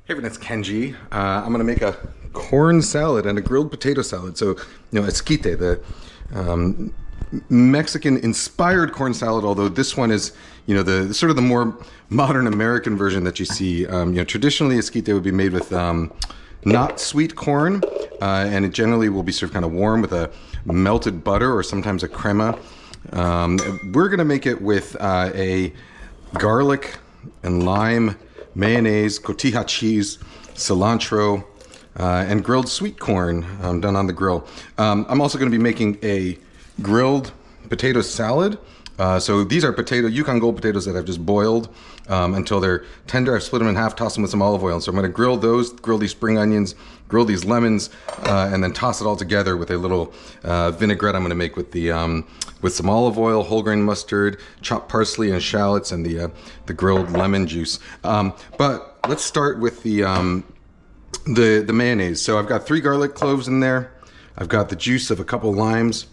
Hey everyone, it's Kenji. I'm gonna make a corn salad and a grilled potato salad. So, esquite, the Mexican-inspired corn salad. Although this one is, the sort of the more modern American version that you see. Traditionally, esquite would be made with not sweet corn, and it generally will be served kind of warm with a melted butter or sometimes a crema. We're gonna make it with a garlic and lime, mayonnaise, cotija cheese, cilantro, and grilled sweet corn done on the grill. I'm also going to be making a grilled potato salad. So these are Yukon Gold potatoes that I've just boiled until they're tender. I've split them in half, tossed them with some olive oil. So I'm going to grill those, grill these spring onions, grill these lemons, and then toss it all together with a little vinaigrette I'm going to make with the with some olive oil, whole grain mustard, chopped parsley and shallots, and the grilled lemon juice. But let's start with the mayonnaise. So I've got 3 garlic cloves in there. I've got the juice of a couple limes.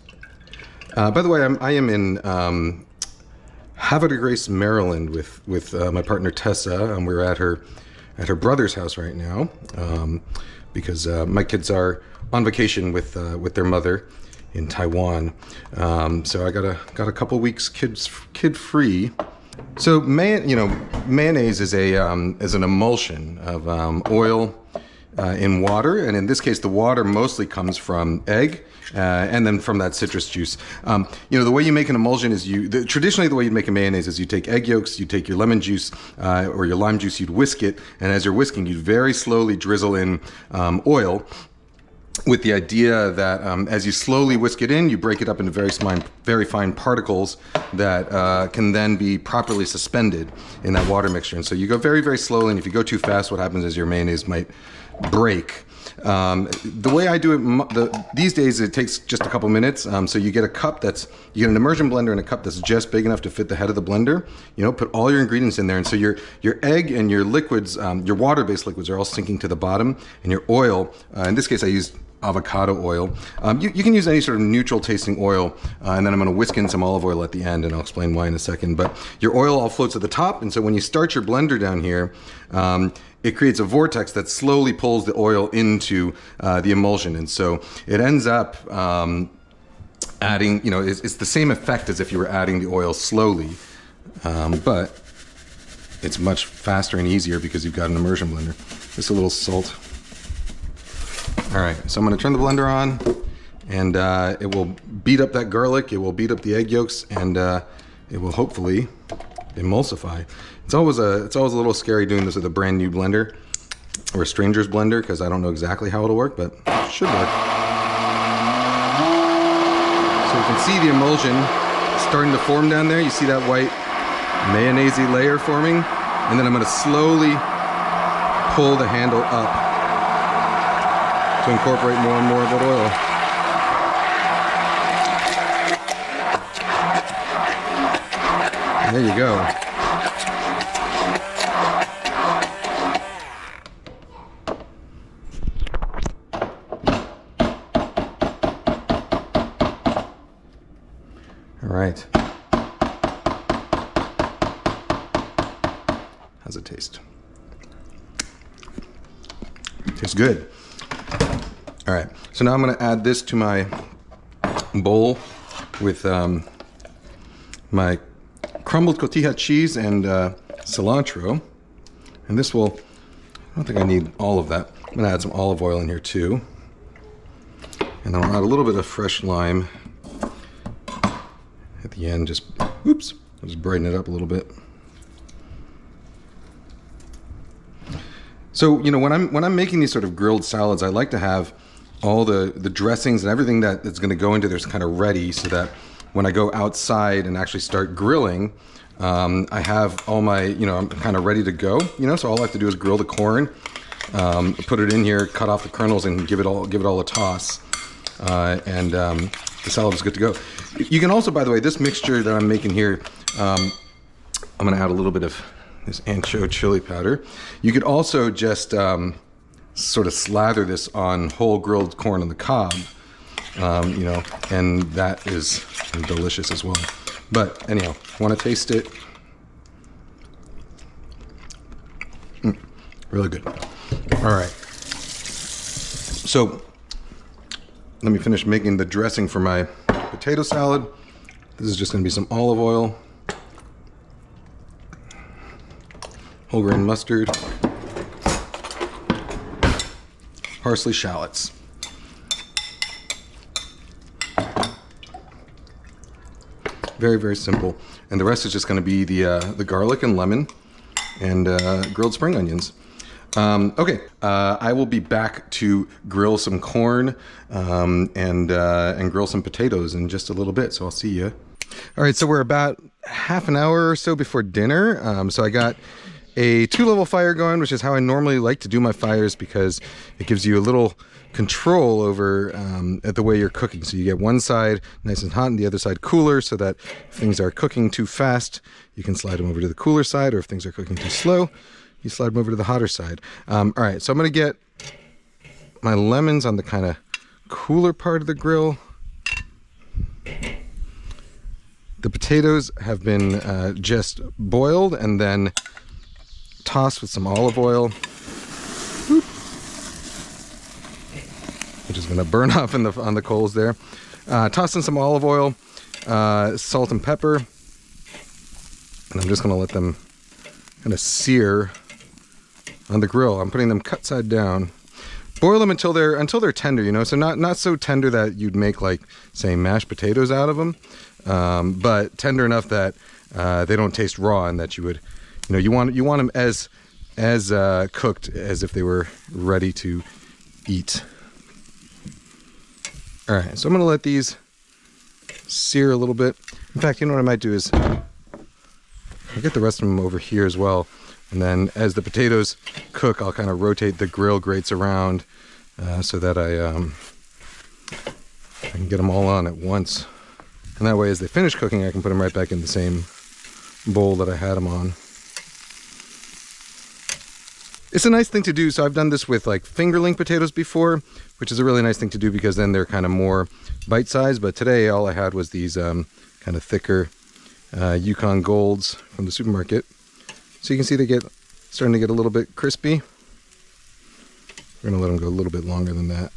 By the way, I am in Havre de Grace, Maryland, with my partner Tessa, and we're at her brother's house right now because my kids are on vacation with their mother in Taiwan. So I got a couple weeks kid free. So mayonnaise is an emulsion of oil in water, and in this case, the water mostly comes from egg. And then from that citrus juice. The way you make an emulsion is traditionally the way you'd make a mayonnaise is you take egg yolks, you take your lemon juice or your lime juice, you'd whisk it, and as you're whisking, you'd very slowly drizzle in oil, with the idea that as you slowly whisk it in, you break it up into very fine particles that can then be properly suspended in that water mixture. And so you go very, very slowly, and if you go too fast, what happens is your mayonnaise might break. The way I do it these days, it takes just a couple minutes. So you get you get an immersion blender and a cup that's just big enough to fit the head of the blender. Put all your ingredients in there, and so your egg and your liquids, your water-based liquids, are all sinking to the bottom, and your oil. In this case, I used avocado oil. You can use any sort of neutral tasting oil, and then I'm going to whisk in some olive oil at the end, and I'll explain why in a second. But your oil all floats at the top, and so when you start your blender down here, it creates a vortex that slowly pulls the oil into the emulsion, and so it ends up adding, it's the same effect as if you were adding the oil slowly, but it's much faster and easier because you've got an immersion blender. Just a little salt. All right, so I'm going to turn the blender on, and it will beat up that garlic, it will beat up the egg yolks, and it will hopefully emulsify. It's always a little scary doing this with a brand new blender or a stranger's blender because I don't know exactly how it'll work, but it should work. So you can see the emulsion starting to form down there. You see that white mayonnaise-y layer forming, and then I'm going to slowly pull the handle up to incorporate more and more of that oil. And there you go. All right. How's it taste? Tastes good. All right, so now I'm going to add this to my bowl with my crumbled cotija cheese and cilantro. And this I don't think I need all of that. I'm going to add some olive oil in here too. And then I'll add a little bit of fresh lime at the end. I'll just brighten it up a little bit. So, when I'm making these sort of grilled salads, I like to have all the dressings and everything that's going to go into this kind of ready, so that when I go outside and actually start grilling, I have all my, I'm kind of ready to go. So all I have to do is grill the corn, put it in here, cut off the kernels, and give it all a toss, and the salad is good to go. You can also, by the way, this mixture that I'm making here, I'm going to add a little bit of this ancho chili powder. You could also just sort of slather this on whole grilled corn on the cob, and that is delicious as well. But anyhow, want to taste it? Really good. All right. So let me finish making the dressing for my potato salad. This is just going to be some olive oil, whole grain mustard, parsley, shallots. Very, very simple. And the rest is just going to be the garlic and lemon and grilled spring onions. Okay, I will be back to grill some corn and grill some potatoes in just a little bit, so I'll see you. All right, so we're about half an hour or so before dinner. So I got a 2-level fire going, which is how I normally like to do my fires because it gives you a little control over at the way you're cooking. So you get one side nice and hot and the other side cooler, so that if things are cooking too fast, you can slide them over to the cooler side, or if things are cooking too slow, you slide them over to the hotter side. All right, so I'm going to get my lemons on the kind of cooler part of the grill. The potatoes have been just boiled and then tossed with some olive oil, which is going to burn off on the coals there. Tossed in some olive oil, salt and pepper, and I'm just going to let them kind of sear on the grill. I'm putting them cut side down. Boil them until they're tender, you know, so not so tender that you'd make, like, say, mashed potatoes out of them, but tender enough that they don't taste raw, and that you would, you know, you want them as cooked as if they were ready to eat. All right, so I'm going to let these sear a little bit. In fact, you know what I might do is I'll get the rest of them over here as well. And then as the potatoes cook, I'll kind of rotate the grill grates around so that I can get them all on at once. And that way, as they finish cooking, I can put them right back in the same bowl that I had them on. It's a nice thing to do. So I've done this with like fingerling potatoes before, which is a really nice thing to do because then they're kind of more bite-sized. But today, all I had was these kind of thicker Yukon Golds from the supermarket. So you can see they starting to get a little bit crispy. We're going to let them go a little bit longer than that.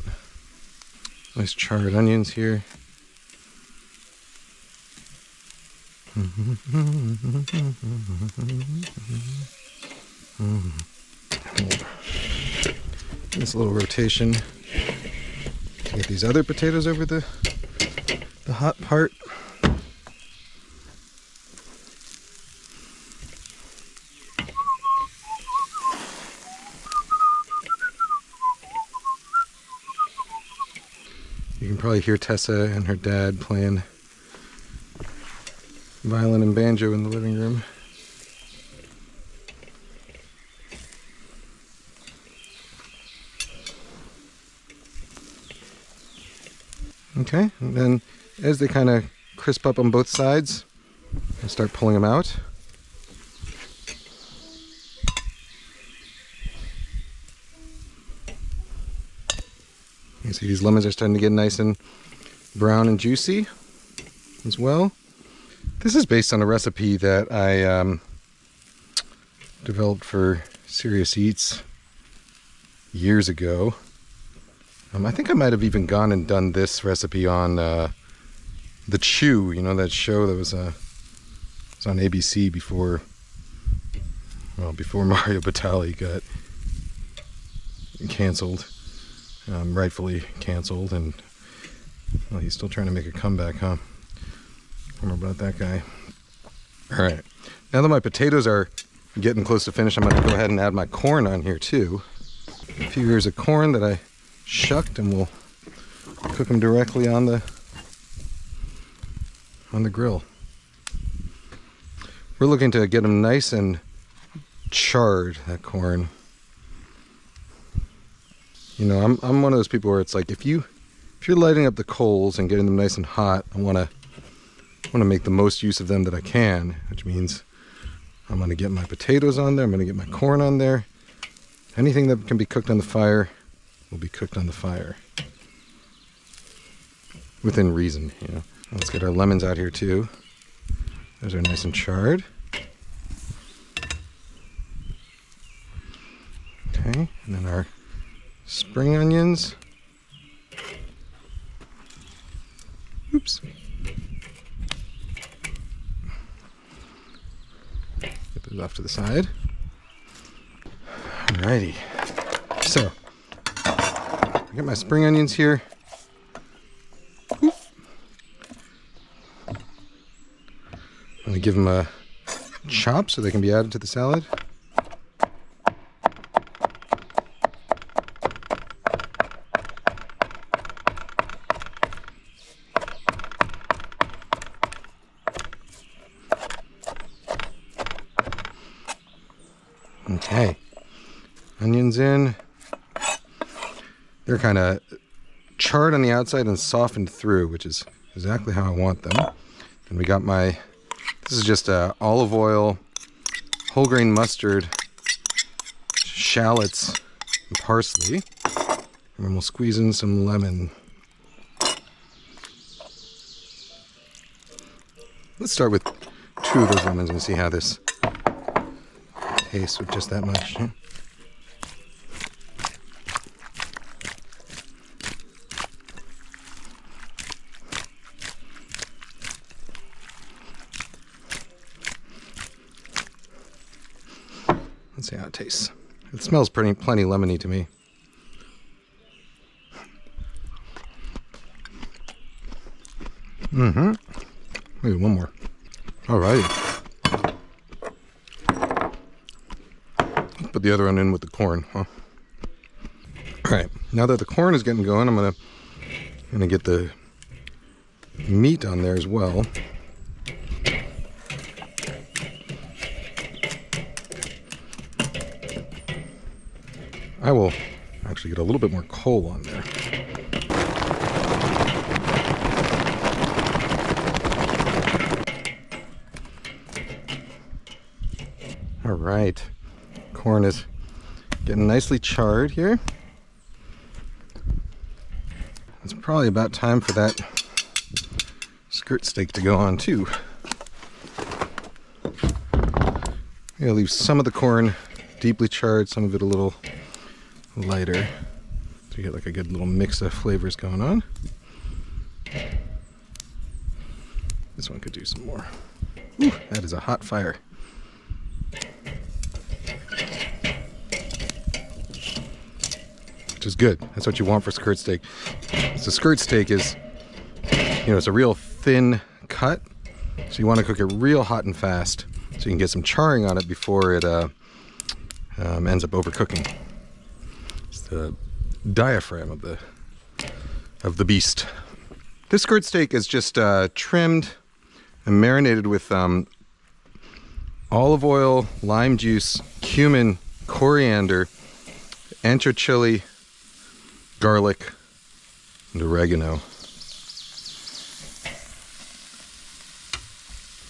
Nice charred onions here. This little rotation to get these other potatoes over the hot part. You can probably hear Tessa and her dad playing violin and banjo in the living room. Okay, and then as they kind of crisp up on both sides, I start pulling them out. You see these lemons are starting to get nice and brown and juicy as well. This is based on a recipe that I developed for Serious Eats years ago. I think I might have even gone and done this recipe on The Chew, you know, that show that was on ABC before Mario Batali got canceled, rightfully canceled, and well, he's still trying to make a comeback, huh? I don't know about that guy. All right, now that my potatoes are getting close to finish, I'm going to go ahead and add my corn on here too. A few ears of corn that I shucked, and we'll cook them directly on the grill. We're looking to get them nice and charred, that corn. You know, I'm one of those people where it's like, if you're lighting up the coals and getting them nice and hot, I want to make the most use of them that I can, which means I'm going to get my potatoes on there, I'm going to get my corn on there. Anything that can be cooked on the fire will be cooked on the fire. Within reason, you know. Let's get our lemons out here too. Those are nice and charred. Okay, and then our spring onions. Oops. Get those off to the side. Alrighty. So, I got my spring onions here. Oop. I'm going to give them a chop so they can be added to the salad. Okay, onions in. They're kind of charred on the outside and softened through, which is exactly how I want them. And we got this is just olive oil, whole grain mustard, shallots, and parsley. And then we'll squeeze in some lemon. Let's start with 2 of those lemons and see how this tastes with just that much. Let's see how it tastes. It smells plenty lemony to me. Mm-hmm. Maybe one more. All right. Put the other one in with the corn, huh? All right. Now that the corn is getting going, I'm gonna get the meat on there as well. I will actually get a little bit more coal on there. All right, corn is getting nicely charred here. It's probably about time for that skirt steak to go on too. I'm gonna leave some of the corn deeply charred, some of it a little lighter, so you get like a good little mix of flavors going on. This one could do some more. Ooh, that is a hot fire. Which is good. That's what you want for skirt steak. So skirt steak is, it's a real thin cut, so you want to cook it real hot and fast so you can get some charring on it before it ends up overcooking. It's the diaphragm of the beast. This skirt steak is just trimmed and marinated with olive oil, lime juice, cumin, coriander, ancho chili, garlic, and oregano.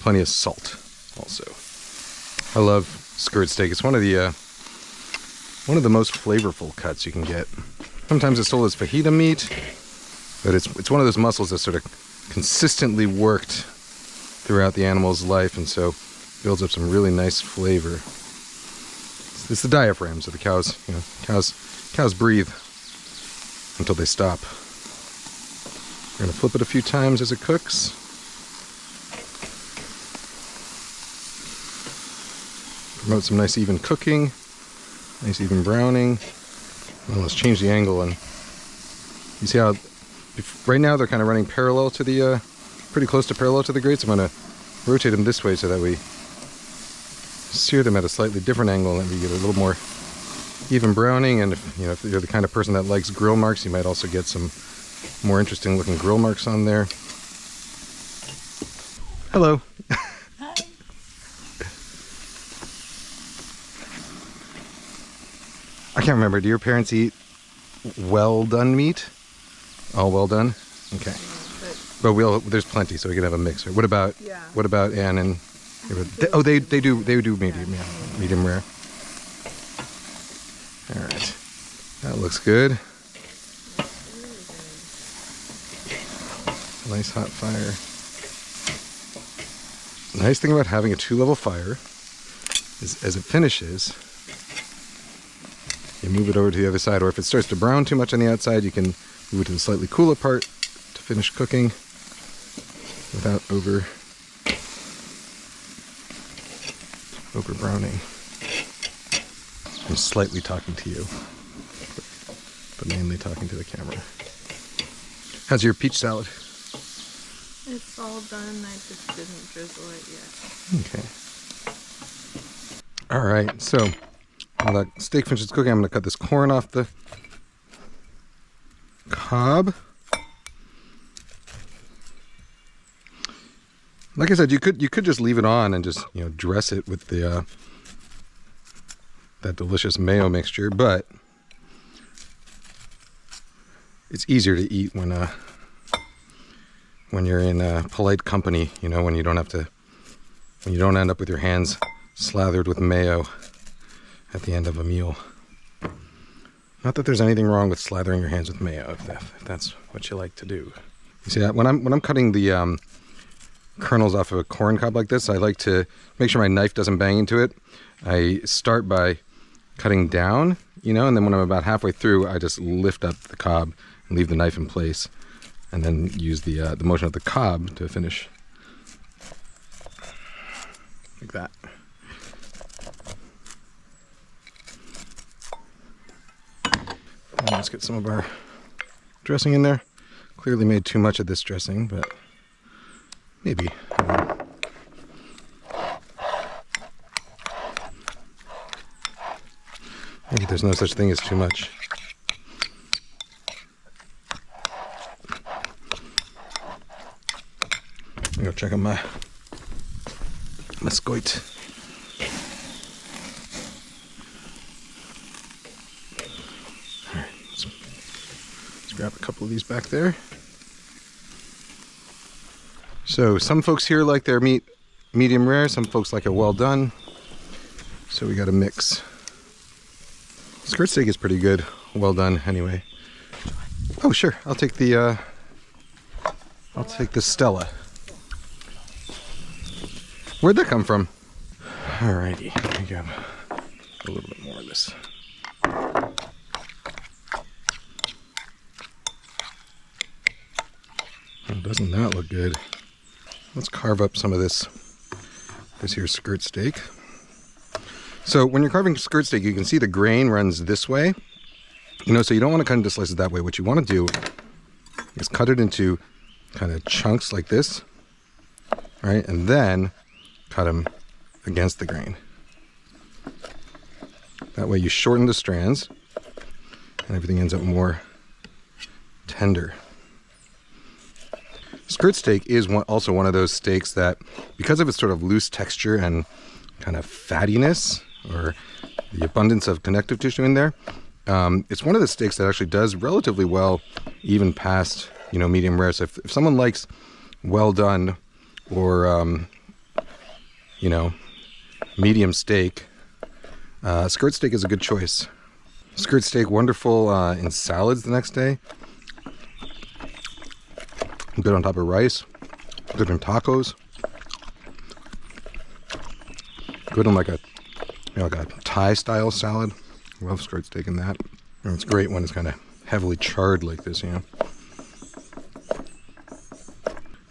Plenty of salt also. I love skirt steak. It's one of the most flavorful cuts you can get. Sometimes it's sold as fajita meat, but it's one of those muscles that's sort of consistently worked throughout the animal's life, and so builds up some really nice flavor. It's the diaphragm, so the cows breathe until they stop. We're gonna flip it a few times as it cooks. Promote some nice even cooking, nice even browning. Well, let's change the angle, and you see how right now they're kind of running parallel to the, pretty close to parallel to the grates. I'm gonna rotate them this way so that we sear them at a slightly different angle and we get a little more even browning. And if you're the kind of person that likes grill marks, you might also get some more interesting looking grill marks on there. Hello. Hi. I can't remember. Do your parents eat well done meat? All well done? Okay. But there's plenty, so we can have a mix. What about Ann and? They do medium, yeah, medium rare. All right, that looks good. Nice hot fire. The nice thing about having a 2-level fire is, as it finishes, you move it over to the other side. Or if it starts to brown too much on the outside, you can move it to the slightly cooler part to finish cooking without over browning. I'm slightly talking to you, but mainly talking to the camera. How's your peach salad? It's all done. I just didn't drizzle it yet. Okay. All right. So while that steak finishes cooking, I'm going to cut this corn off the cob. Like I said, you could just leave it on and just dress it with the that delicious mayo mixture, but it's easier to eat when you're in polite company, when you don't end up with your hands slathered with mayo at the end of a meal. Not that there's anything wrong with slathering your hands with mayo, if that's what you like to do. You see, when I'm cutting the kernels off of a corn cob like this, I like to make sure my knife doesn't bang into it. I start by cutting down, and then when I'm about halfway through, I just lift up the cob and leave the knife in place, and then use the motion of the cob to finish like that. And let's get some of our dressing in there. Clearly made too much of this dressing, but maybe. Maybe there's no such thing as too much. I'm gonna go check on my scoit. All right, let's grab a couple of these back there. So some folks here like their meat medium rare, some folks like it well done. So we got a mix. Skirt steak is pretty good, well done anyway. Oh sure, I'll take the Stella. Where'd that come from? Alrighty, I got a little bit more of this. Oh, doesn't that look good? Let's carve up some of this here skirt steak. So when you're carving skirt steak, you can see the grain runs this way. So you don't want to cut into slices that way. What you want to do is cut it into kind of chunks like this, right? And then cut them against the grain. That way you shorten the strands and everything ends up more tender. Skirt steak is also one of those steaks that, because of its sort of loose texture and kind of fattiness, or the abundance of connective tissue in there, it's one of the steaks that actually does relatively well even past medium rare. So if someone likes well done or medium steak, skirt steak is a good choice. Skirt steak, wonderful in salads the next day. Good on top of rice. Good in tacos. Good on like a Thai style salad. I love skirt steak in that. And it's great when it's kind of heavily charred like this,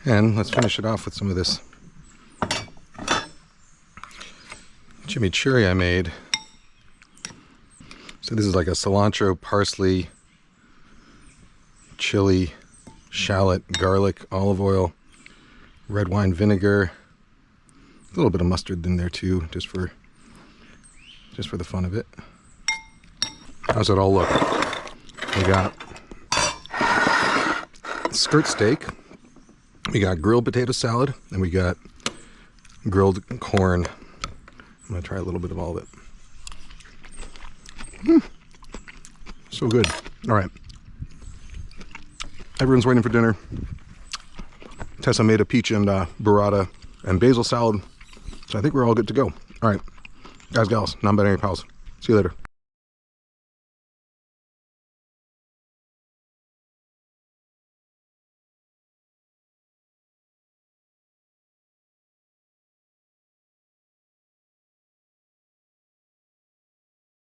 And let's finish it off with some of this chimichurri I made. So this is like a cilantro, parsley, chili, shallot, garlic, olive oil, red wine vinegar, a little bit of mustard in there too, just for the fun of it. How's it all look? We got skirt steak, we got grilled potato salad, and we got grilled corn. I'm gonna try a little bit of all of it. So good. All right. Everyone's waiting for dinner. Tessa made a peach and burrata and basil salad. So I think we're all good to go. All right. Guys, gals, non-binary pals. See you later.